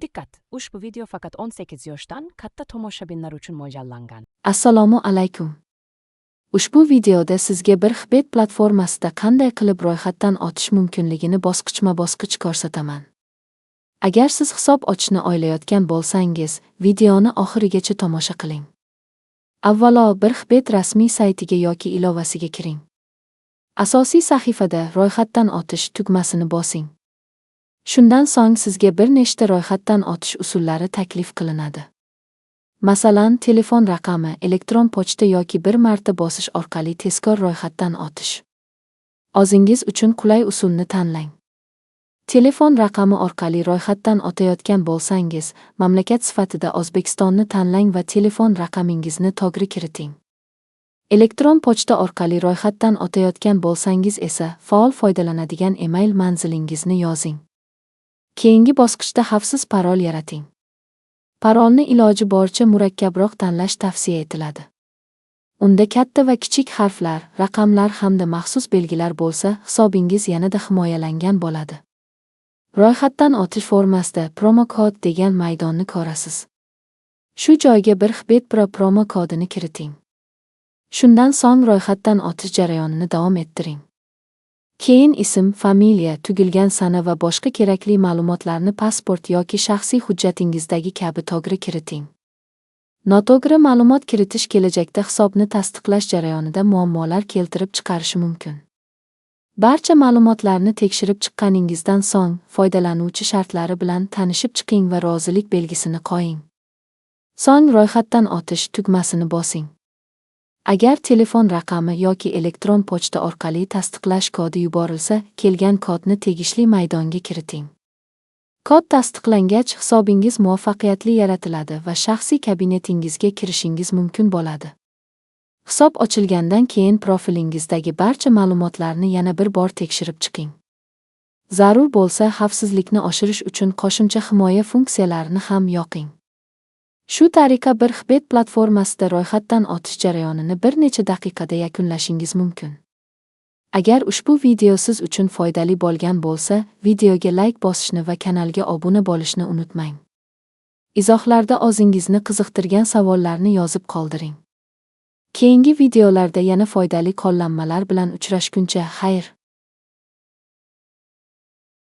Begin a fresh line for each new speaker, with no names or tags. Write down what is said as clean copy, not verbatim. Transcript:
Dikkat! Ushbu video faqat 18 yoshdan katta tomoshabinlar uchun mo'ljallangan.
Assalomu alaykum. Ushbu videoda sizga bir xbet platformasida qanday qilib ro'yxatdan o'tish mumkinligini bosqichma-bosqich ko'rsataman. Agar siz hisob ochishni o'ylayotgan bo'lsangiz, videoni oxirigacha tomosha qiling. Avvalo, bir xbet rasmiy saytiga yoki ilovasiga kiring. Asosiy sahifada ro'yxatdan o'tish tugmasini bosing. Shundan so'ng sizga bir nechta ro'yxatdan o'tish usullari taklif qilinadi. Masalan, telefon raqami, elektron pochta yoki bir marta bosish orqali tezkor ro'yxatdan o'tish. O'zingiz uchun qulay usulni tanlang. Telefon raqami orqali ro'yxatdan o'tayotgan bo'lsangiz, mamlakat sifatida O'zbekistonni tanlang va telefon raqamingizni to'g'ri kiriting. Elektron pochta orqali ro'yxatdan o'tayotgan bo'lsangiz esa faol foydalanadigan email manzilingizni yozing. Keyingi bosqichda xavfsiz parol yarating. Parolni iloji boricha murakkabroq tanlash tavsiya etiladi. Unda katta va kichik harflar, raqamlar hamda maxsus belgilar bo'lsa, hisobingiz yanada himoyalangan bo'ladi. Ro'yxatdan o'tish formasida promo kod degan maydonni ko'rasiz. Shu joyga bir xbet promo kodini kiriting. Shundan so'ng ro'yxatdan o'tish jarayonini davom ettiring. Keyin ism, familiya, tug'ilgan sana va boshqa kerakli ma'lumotlarni pasport yoki shaxsiy hujjatingizdagi kabi to'g'ri kiriting. Noto'g'ri ma'lumot kiritish kelajakda hisobni tasdiqlash jarayonida muammolar keltirib chiqarishi mumkin. Barcha ma'lumotlarni tekshirib chiqqaningizdan so'ng, foydalanuvchi shartlari bilan tanishib chiqing va rozilik belgisini qo'ying. So'ng ro'yxatdan o'tish tugmasini bosing. Agar telefon raqami yoki elektron pochta orqali tasdiqlash kodi yuborilsa, kelgan kodni tegishli maydonga kiriting. Kod tasdiqlangach, hisobingiz muvaffaqiyatli yaratiladi va shaxsiy kabinetingizga kirishingiz mumkin bo'ladi. Hisob ochilgandan keyin profilingizdagi barcha ma'lumotlarni yana bir bor tekshirib chiqing. Zarur bo'lsa, xavfsizlikni oshirish uchun qo'shimcha himoya funksiyalarini ham yoqing. Shu tariqa bir xbet platformasida ro'yxatdan o'tish jarayonini bir necha daqiqada yakunlashingiz mumkin. Agar ushbu video siz uchun foydali bo'lgan bo'lsa, videoga like bosishni va kanalga obuna bo'lishni unutmang. Izohlarda o'zingizni qiziqtirgan savollarni yozib qoldiring. Keyingi videolarda yana foydali qo'llanmalar bilan uchrashguncha, xayr!